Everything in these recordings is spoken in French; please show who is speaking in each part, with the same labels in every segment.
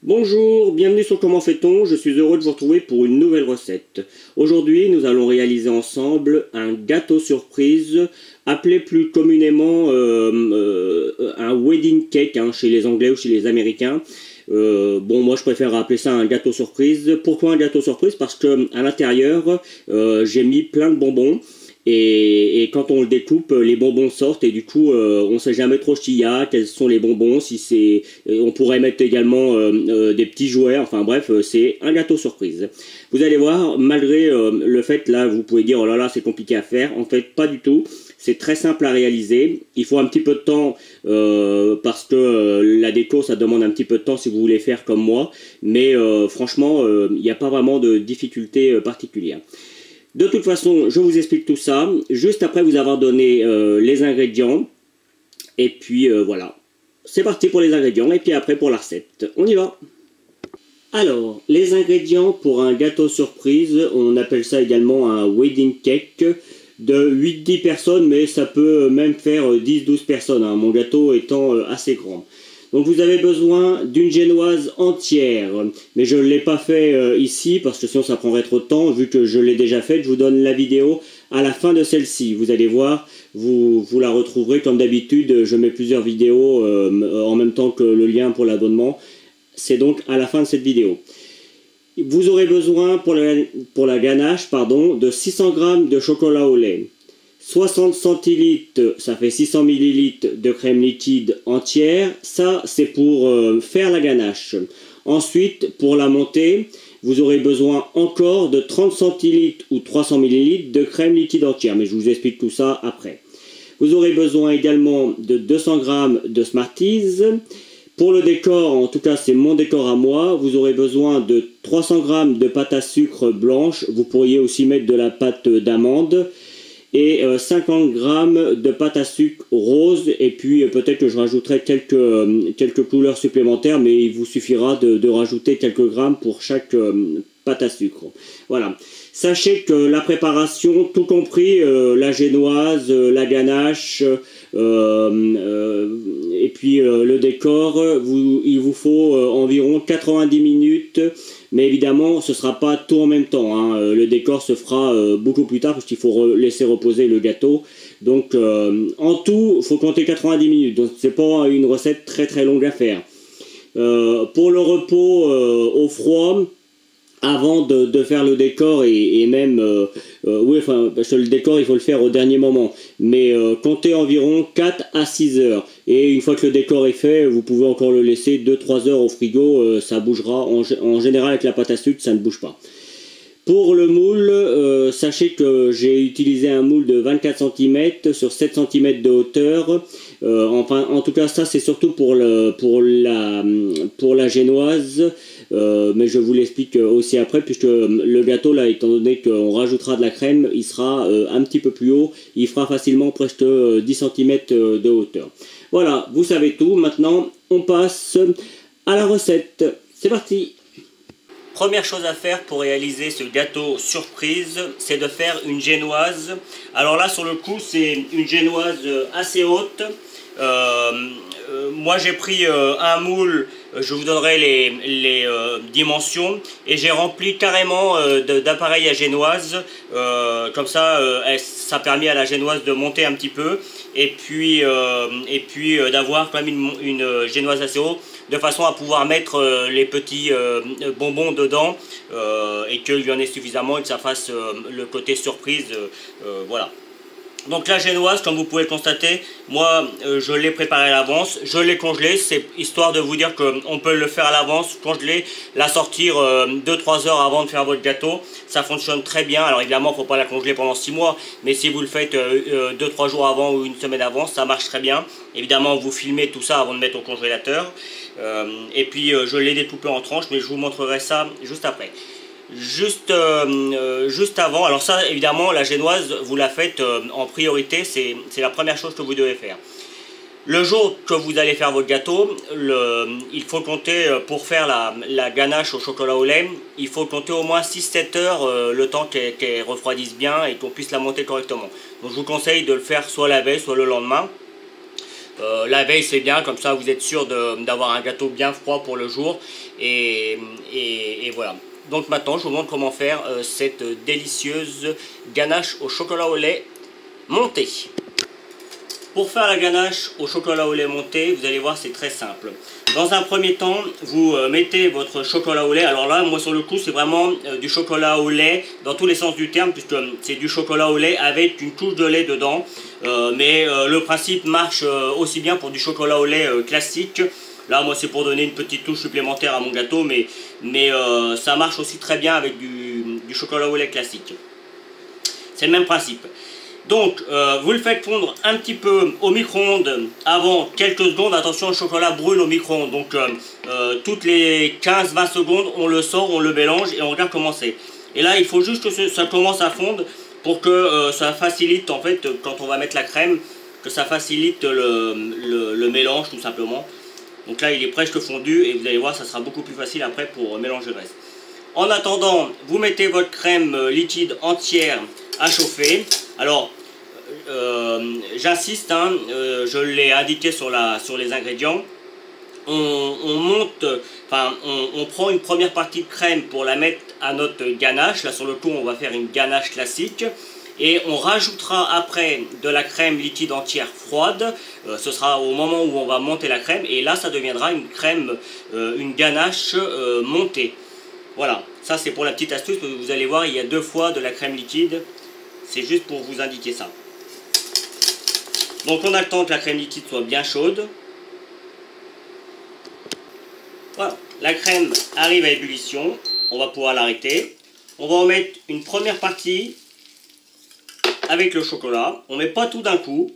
Speaker 1: Bonjour, bienvenue sur Comment fait-on, je suis heureux de vous retrouver pour une nouvelle recette. Aujourd'hui, nous allons réaliser ensemble un gâteau surprise, appelé plus communément un wedding cake chez les Anglais ou chez les Américains. Moi je préfère appeler ça un gâteau surprise. Pourquoi un gâteau surprise? Parce que à l'intérieur, j'ai mis plein de bonbons. Et quand on le découpe, les bonbons sortent et du coup, on sait jamais trop ce qu'il y a, quels sont les bonbons, si c'est, on pourrait mettre également des petits jouets. Enfin bref, c'est un gâteau surprise. Vous allez voir, malgré le fait là, vous pouvez dire oh là là, c'est compliqué à faire. En fait, pas du tout. C'est très simple à réaliser. Il faut un petit peu de temps parce que la déco, ça demande un petit peu de temps si vous voulez faire comme moi. Mais franchement, il n'y a pas vraiment de difficulté particulière. De toute façon, je vous explique tout ça, juste après vous avoir donné les ingrédients. Et puis voilà, c'est parti pour les ingrédients et puis après pour la recette. On y va. Alors, les ingrédients pour un gâteau surprise, on appelle ça également un wedding cake, de 8-10 personnes, mais ça peut même faire 10-12 personnes, mon gâteau étant assez grand. Donc vous avez besoin d'une génoise entière, mais je ne l'ai pas fait ici parce que sinon ça prendrait trop de temps. Vu que je l'ai déjà faite, je vous donne la vidéo à la fin de celle-ci. Vous allez voir, vous la retrouverez comme d'habitude. Je mets plusieurs vidéos en même temps que le lien pour l'abonnement. C'est donc à la fin de cette vidéo. Vous aurez besoin pour la ganache de 600 g de chocolat au lait. 60 centilitres, ça fait 600 millilitres de crème liquide entière. Ça, c'est pour faire la ganache. Ensuite, pour la monter, vous aurez besoin encore de 30 centilitres ou 300 millilitres de crème liquide entière. Mais je vous explique tout ça après. Vous aurez besoin également de 200 g de Smarties. Pour le décor, en tout cas c'est mon décor à moi, vous aurez besoin de 300 g de pâte à sucre blanche. Vous pourriez aussi mettre de la pâte d'amande. Et 50 g de pâte à sucre rose, et puis peut-être que je rajouterai quelques couleurs supplémentaires, mais il vous suffira de rajouter quelques grammes pour chaque pâte à sucre. Voilà. Sachez que la préparation, tout compris, la génoise, la ganache, et puis le décor, il vous faut environ 90 minutes. Mais évidemment, ce ne sera pas tout en même temps. Le décor se fera beaucoup plus tard parce qu'il faut laisser reposer le gâteau. Donc, en tout, il faut compter 90 minutes. Donc, ce n'est pas une recette très très longue à faire. Pour le repos au froid, avant de faire le décor et même parce que le décor il faut le faire au dernier moment, mais comptez environ 4 à 6 heures, et une fois que le décor est fait, vous pouvez encore le laisser 2-3 heures au frigo, ça bougera. En général avec la pâte à sucre ça ne bouge pas. Pour le moule, sachez que j'ai utilisé un moule de 24 cm sur 7 cm de hauteur. En tout cas, ça c'est surtout pour la génoise, mais je vous l'explique aussi après, puisque le gâteau, là, étant donné qu'on rajoutera de la crème, il sera un petit peu plus haut. Il fera facilement presque 10 cm de hauteur. Voilà, vous savez tout. Maintenant, on passe à la recette. C'est parti! Première chose à faire pour réaliser ce gâteau surprise, c'est de faire une génoise. Alors là, sur le coup, c'est une génoise assez haute. Moi, j'ai pris un moule, je vous donnerai les dimensions, et j'ai rempli carrément d'appareil à génoise. Comme ça, ça permet à la génoise de monter un petit peu, et puis d'avoir quand même une génoise assez haute, de façon à pouvoir mettre les petits bonbons dedans, et qu'il y en ait suffisamment et que ça fasse le côté surprise. Voilà. Donc la génoise, comme vous pouvez le constater, moi je l'ai préparée à l'avance, je l'ai congelée, c'est histoire de vous dire qu'on peut le faire à l'avance, congeler, la sortir 2-3 heures avant de faire votre gâteau, ça fonctionne très bien. Alors évidemment il ne faut pas la congeler pendant 6 mois, mais si vous le faites 2-3 jours avant ou une semaine avant, ça marche très bien. Évidemment vous filmez tout ça avant de mettre au congélateur, et puis je l'ai découpé en tranches, mais je vous montrerai ça juste après. Juste avant, alors ça évidemment la génoise vous la faites en priorité, c'est la première chose que vous devez faire. Le jour que vous allez faire votre gâteau, il faut compter, pour faire la ganache au chocolat au lait, il faut compter au moins 6-7 heures, le temps qu'elle refroidisse bien et qu'on puisse la monter correctement. Donc je vous conseille de le faire soit la veille, soit le lendemain. La veille c'est bien, comme ça vous êtes sûr d'avoir un gâteau bien froid pour le jour. Et voilà. Donc maintenant je vous montre comment faire cette délicieuse ganache au chocolat au lait montée. Pour faire la ganache au chocolat au lait monté, vous allez voir, c'est très simple. Dans un premier temps, vous mettez votre chocolat au lait. Alors là, moi sur le coup, c'est vraiment du chocolat au lait dans tous les sens du terme, puisque c'est du chocolat au lait avec une touche de lait dedans. Mais le principe marche aussi bien pour du chocolat au lait classique. Là, moi, c'est pour donner une petite touche supplémentaire à mon gâteau, mais ça marche aussi très bien avec du chocolat au lait classique. C'est le même principe. Donc, vous le faites fondre un petit peu au micro-ondes avant quelques secondes. Attention, le chocolat brûle au micro-ondes. Donc, toutes les 15-20 secondes, on le sort, on le mélange et on regarde comment c'est. Et là, il faut juste que ça commence à fondre pour que ça facilite, en fait, quand on va mettre la crème, que ça facilite le mélange, tout simplement. Donc là, il est presque fondu et vous allez voir, ça sera beaucoup plus facile après pour mélanger le reste. En attendant, vous mettez votre crème liquide entière à chauffer. Alors, j'insiste, hein, je l'ai indiqué sur les ingrédients. On prend une première partie de crème pour la mettre à notre ganache. Là, sur le coup, on va faire une ganache classique. Et on rajoutera après de la crème liquide entière froide. Ce sera au moment où on va monter la crème. Et là, ça deviendra une crème, une ganache montée. Voilà, ça c'est pour la petite astuce. Vous allez voir, il y a 2 fois de la crème liquide. C'est juste pour vous indiquer ça. Donc on attend que la crème liquide soit bien chaude. Voilà, la crème arrive à ébullition. On va pouvoir l'arrêter. On va en mettre une première partie avec le chocolat. On ne met pas tout d'un coup.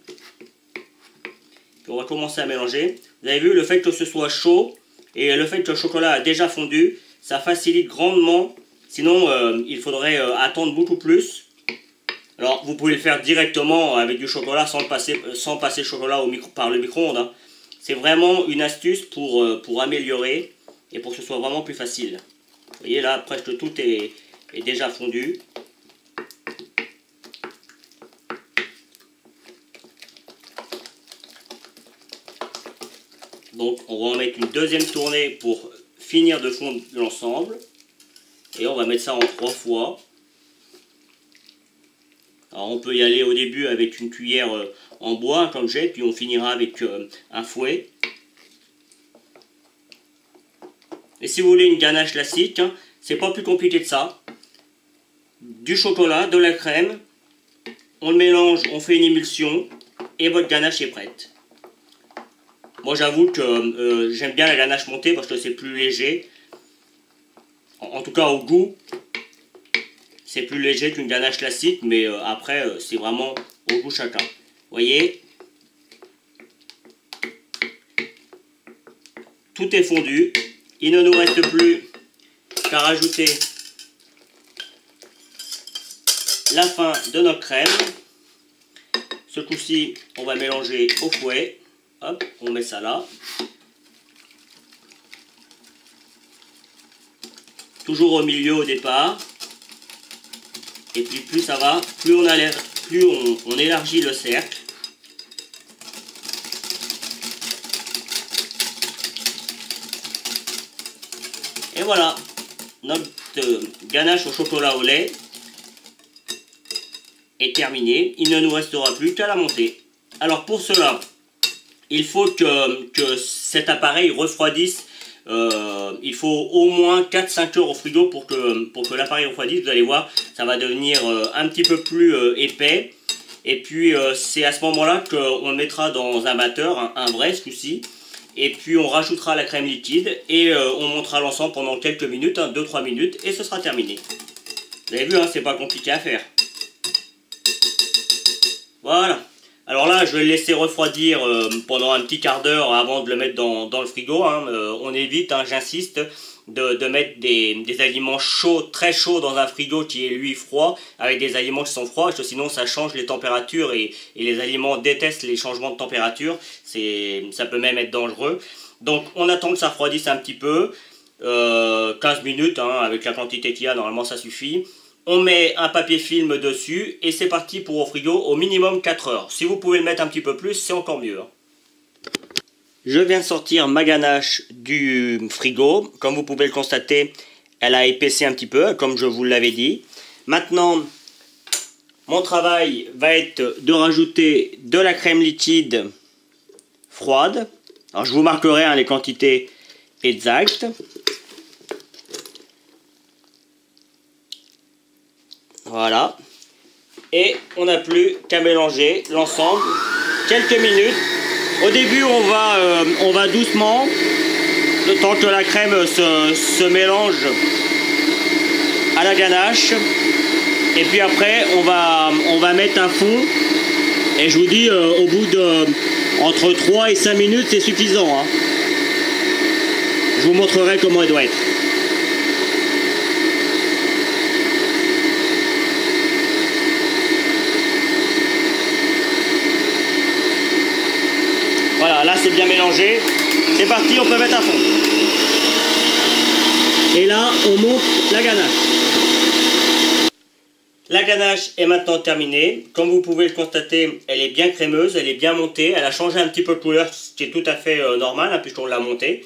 Speaker 1: Puis on va commencer à mélanger. Vous avez vu, le fait que ce soit chaud et le fait que le chocolat a déjà fondu, ça facilite grandement. Sinon, il faudrait attendre beaucoup plus. Alors, vous pouvez le faire directement avec du chocolat sans passer le chocolat par le micro-ondes. Hein. C'est vraiment une astuce pour améliorer et pour que ce soit vraiment plus facile. Vous voyez là, presque tout est déjà fondu. Donc, on va en mettre une deuxième tournée pour finir de fondre l'ensemble. Et on va mettre ça en 3 fois. Alors on peut y aller au début avec une cuillère en bois comme j'ai, puis on finira avec un fouet. Et si vous voulez une ganache classique, hein, c'est pas plus compliqué que ça. Du chocolat, de la crème, on le mélange, on fait une émulsion et votre ganache est prête. Moi j'avoue que j'aime bien la ganache montée parce que c'est plus léger. En tout cas au goût, c'est plus léger qu'une ganache classique, mais après c'est vraiment au goût chacun. Vous voyez, tout est fondu. Il ne nous reste plus qu'à rajouter la fin de notre crème. Ce coup-ci, on va mélanger au fouet. Hop, on met ça là. Toujours au milieu au départ. Et puis plus ça va, plus on élargit le cercle. Et voilà, notre ganache au chocolat au lait est terminée. Il ne nous restera plus qu'à la monter. Alors pour cela, il faut que cet appareil refroidisse. Il faut au moins 4-5 heures au frigo pour que l'appareil refroidisse. Vous allez voir, ça va devenir un petit peu plus épais. Et puis c'est à ce moment-là qu'on le mettra dans un batteur, un vrai ce coup-ci. Et puis on rajoutera la crème liquide et on montera l'ensemble pendant quelques minutes, 2-3 minutes, et ce sera terminé. Vous avez vu, hein, c'est pas compliqué à faire. Voilà. Alors là, je vais le laisser refroidir pendant un petit quart d'heure avant de le mettre dans le frigo. Hein. On évite, hein, j'insiste, de mettre des aliments chauds, très chauds dans un frigo qui est lui froid, avec des aliments qui sont froids, parce que sinon ça change les températures et les aliments détestent les changements de température. Ça peut même être dangereux. Donc on attend que ça refroidisse un petit peu, 15 minutes, hein, avec la quantité qu'il y a, normalement ça suffit. On met un papier film dessus et c'est parti pour au frigo au minimum 4 heures. Si vous pouvez le mettre un petit peu plus, c'est encore mieux. Hein. Je viens de sortir ma ganache du frigo. Comme vous pouvez le constater, elle a épaissi un petit peu, comme je vous l'avais dit. Maintenant, mon travail va être de rajouter de la crème liquide froide. Alors, je vous marquerai les quantités exactes. Voilà. Et on n'a plus qu'à mélanger l'ensemble quelques minutes. Au début, on va doucement, le temps que la crème se mélange à la ganache. Et puis après, on va mettre un fond. Et je vous dis, au bout de entre 3 et 5 minutes, c'est suffisant, hein. Je vous montrerai comment elle doit être. Voilà, là c'est bien mélangé. C'est parti, on peut mettre à fond. Et là, on monte la ganache. La ganache est maintenant terminée. Comme vous pouvez le constater, elle est bien crémeuse, elle est bien montée. Elle a changé un petit peu de couleur, ce qui est tout à fait normal, hein, puisqu'on l'a montée.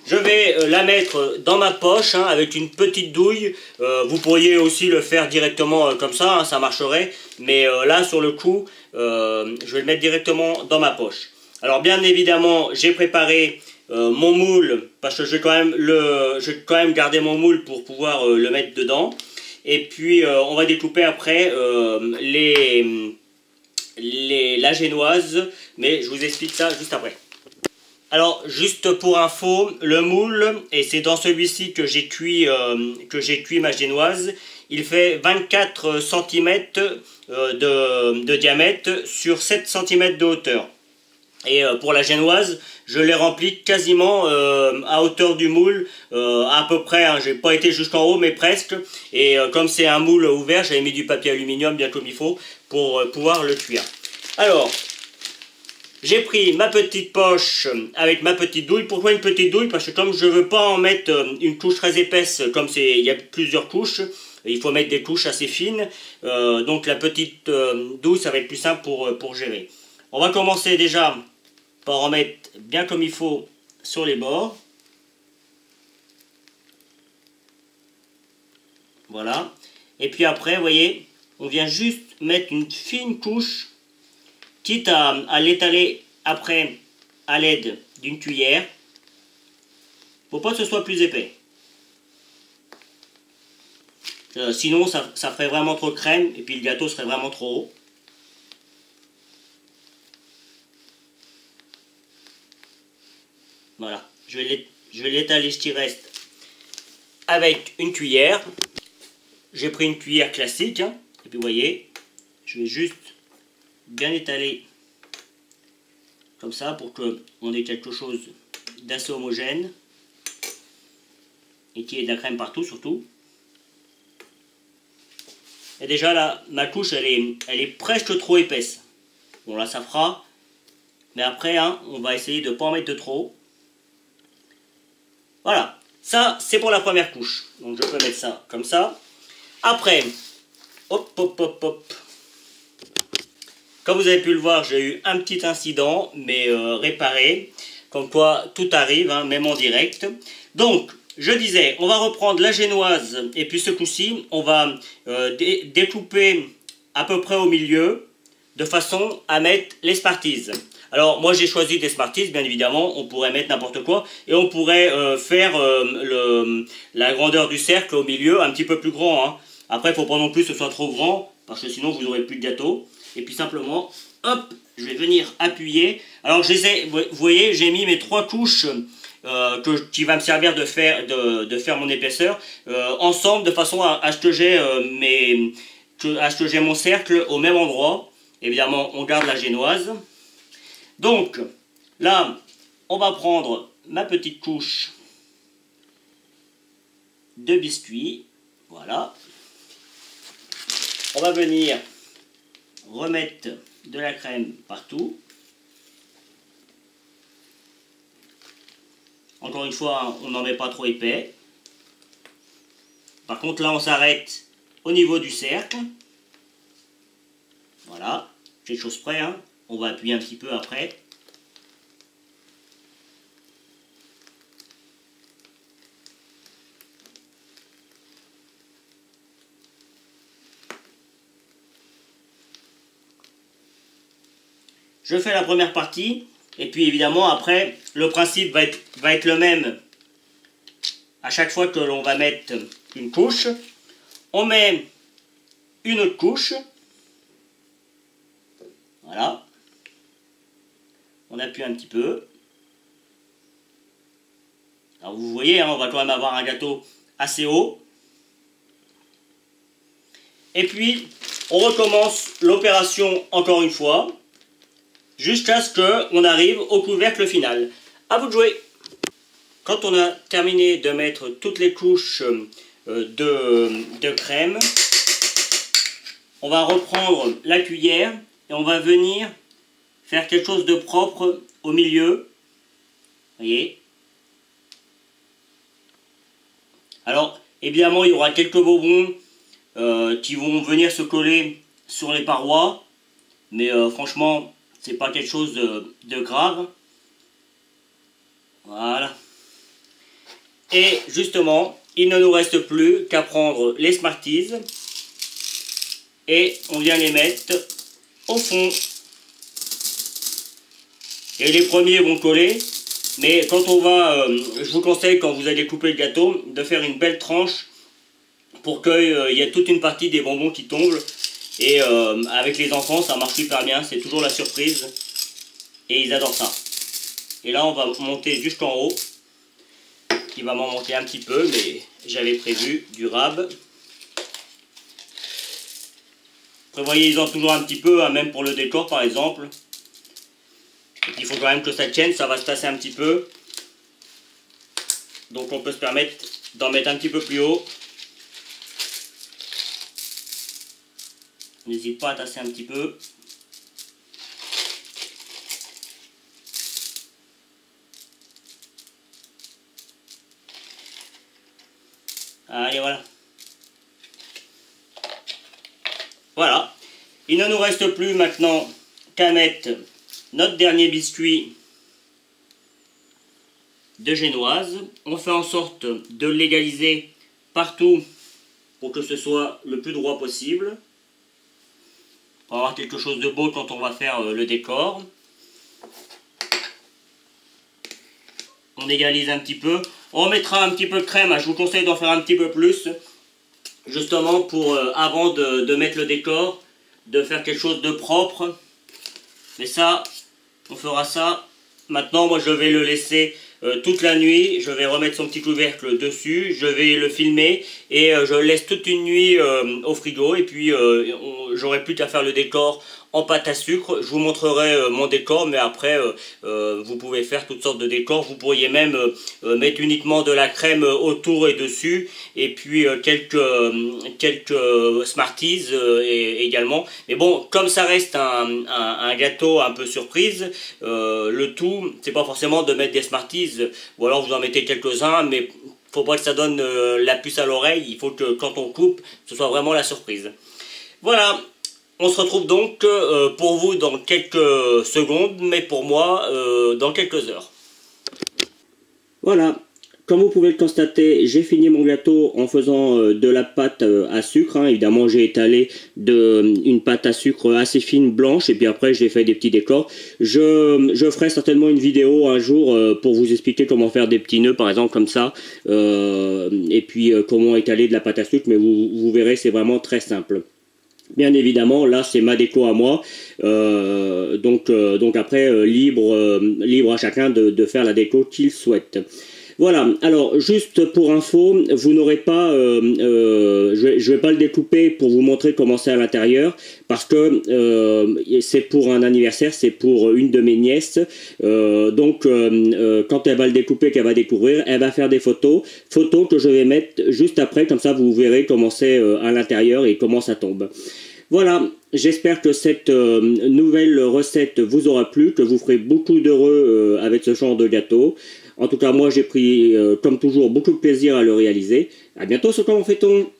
Speaker 1: Je vais la mettre dans ma poche, hein, avec une petite douille. Vous pourriez aussi le faire directement comme ça, hein, ça marcherait. Mais là, sur le coup, je vais le mettre directement dans ma poche. Alors bien évidemment, j'ai préparé mon moule, parce que je vais quand même garder mon moule pour pouvoir le mettre dedans. Et puis on va découper après la génoise, mais je vous explique ça juste après. Alors juste pour info, le moule, et c'est dans celui-ci que j'ai cuit ma génoise, il fait 24 cm de diamètre sur 7 cm de hauteur. Et pour la génoise, je l'ai remplie quasiment à hauteur du moule, à peu près, hein, j'ai pas été jusqu'en haut, mais presque. Et comme c'est un moule ouvert, j'avais mis du papier aluminium bien comme il faut pour pouvoir le cuire. Alors, j'ai pris ma petite poche avec ma petite douille. Pourquoi une petite douille? Parce que comme je veux pas en mettre une couche très épaisse, comme il y a plusieurs couches, il faut mettre des couches assez fines. Donc la petite douille, ça va être plus simple pour gérer. On va commencer déjà par en mettre bien comme il faut sur les bords. Voilà. Et puis après, vous voyez, on vient juste mettre une fine couche, quitte à l'étaler après à l'aide d'une cuillère, pour pas que ce soit plus épais. Sinon, ça ferait vraiment trop de crème, et puis le gâteau serait vraiment trop haut. Voilà, je vais l'étaler ce qui reste avec une cuillère. J'ai pris une cuillère classique, hein, et puis vous voyez, je vais juste bien étaler comme ça pour qu'on ait quelque chose d'assez homogène et qu'il y ait de la crème partout surtout. Et déjà là, ma couche elle est presque trop épaisse. Bon là ça fera, mais après hein, on va essayer de ne pas en mettre de trop. Voilà, ça c'est pour la première couche. Donc je peux mettre ça comme ça. Après, hop hop hop hop. Comme vous avez pu le voir, j'ai eu un petit incident, mais réparé. Comme quoi tout arrive, hein, même en direct. Donc, je disais, on va reprendre la génoise. Et puis ce coup-ci, on va découper à peu près au milieu, de façon à mettre les Smarties. Alors moi j'ai choisi des Smarties, bien évidemment, on pourrait mettre n'importe quoi, et on pourrait faire la grandeur du cercle au milieu un petit peu plus grand, hein. Après il ne faut pas non plus que ce soit trop grand, parce que sinon vous n'aurez plus de gâteau. Et puis simplement, hop, je vais venir appuyer. Alors vous voyez, j'ai mis mes 3 couches qui va me servir de faire mon épaisseur ensemble, de façon à ce que j'ai mon cercle au même endroit. Évidemment, on garde la génoise. Donc, là, on va prendre ma petite couche de biscuit. Voilà. On va venir remettre de la crème partout. Encore une fois, on n'en met pas trop épais. Par contre, là, on s'arrête au niveau du cercle. Voilà, quelque chose près, hein. On va appuyer un petit peu après. je fais la première partie, et puis évidemment après, le principe va être le même. À chaque fois que l'on va mettre une couche, on met une autre couche. Voilà. On appuie un petit peu. Alors vous voyez, hein, on va quand même avoir un gâteau assez haut. Et puis, on recommence l'opération encore une fois, jusqu'à ce qu'on arrive au couvercle final. À vous de jouer. Quand on a terminé de mettre toutes les couches de crème, on va reprendre la cuillère et on va venir faire quelque chose de propre au milieu. Vous voyez? Alors, évidemment, il y aura quelques bonbons qui vont venir se coller sur les parois, mais franchement, c'est pas quelque chose de grave. Voilà. Et justement, il ne nous reste plus qu'à prendre les Smarties et on vient les mettre au fond. Et les premiers vont coller, mais quand on va, je vous conseille quand vous allez couper le gâteau, de faire une belle tranche pour qu'il y ait toute une partie des bonbons qui tombent. Et avec les enfants, ça marche super bien, c'est toujours la surprise. Et ils adorent ça. Et là, on va monter jusqu'en haut. Il va m'en manquer un petit peu, mais j'avais prévu du rab. Prévoyez-en toujours un petit peu, hein, même pour le décor par exemple. Et puis il faut quand même que ça tienne, ça va se tasser un petit peu. Donc on peut se permettre d'en mettre un petit peu plus haut. N'hésite pas à tasser un petit peu. Allez, voilà. Voilà. Il ne nous reste plus maintenant qu'à mettre notre dernier biscuit de génoise. On fait en sorte de l'égaliser partout pour que ce soit le plus droit possible. Pour avoir quelque chose de beau quand on va faire le décor. On égalise un petit peu. On mettra un petit peu de crème, je vous conseille d'en faire un petit peu plus. Justement pour, avant de mettre le décor, de faire quelque chose de propre. Mais ça, on fera ça. Maintenant, moi je vais le laisser toute la nuit. Je vais remettre son petit couvercle dessus. Je vais le filmer et je le laisse toute une nuit au frigo. Et puis, j'aurai plus qu'à faire le décor en pâte à sucre. Je vous montrerai mon décor, mais après, vous pouvez faire toutes sortes de décors. Vous pourriez même mettre uniquement de la crème autour et dessus. Et puis, quelques Smarties également. Mais bon, comme ça reste un gâteau un peu surprise, le tout, c'est pas forcément de mettre des Smarties, ou alors vous en mettez quelques-uns, mais faut pas que ça donne la puce à l'oreille. Il faut que quand on coupe, ce soit vraiment la surprise. Voilà. On se retrouve donc pour vous dans quelques secondes, mais pour moi dans quelques heures. Voilà, comme vous pouvez le constater, j'ai fini mon gâteau en faisant de la pâte à sucre. Hein. Évidemment, j'ai étalé une pâte à sucre assez fine, blanche, et puis après j'ai fait des petits décors. Je ferai certainement une vidéo un jour pour vous expliquer comment faire des petits nœuds, par exemple, comme ça, et puis comment étaler de la pâte à sucre, mais vous verrez, c'est vraiment très simple. Bien évidemment, là c'est ma déco à moi, donc après libre à chacun de faire la déco qu'il souhaite. Voilà, alors juste pour info, vous n'aurez pas, je vais pas le découper pour vous montrer comment c'est à l'intérieur, parce que c'est pour un anniversaire, c'est pour une de mes nièces, donc quand elle va le découper, qu'elle va découvrir, elle va faire des photos que je vais mettre juste après, comme ça vous verrez comment c'est à l'intérieur et comment ça tombe. Voilà, j'espère que cette nouvelle recette vous aura plu, que vous ferez beaucoup d'heureux avec ce genre de gâteau. En tout cas, moi j'ai pris, comme toujours, beaucoup de plaisir à le réaliser. À bientôt sur Comment fait-on ?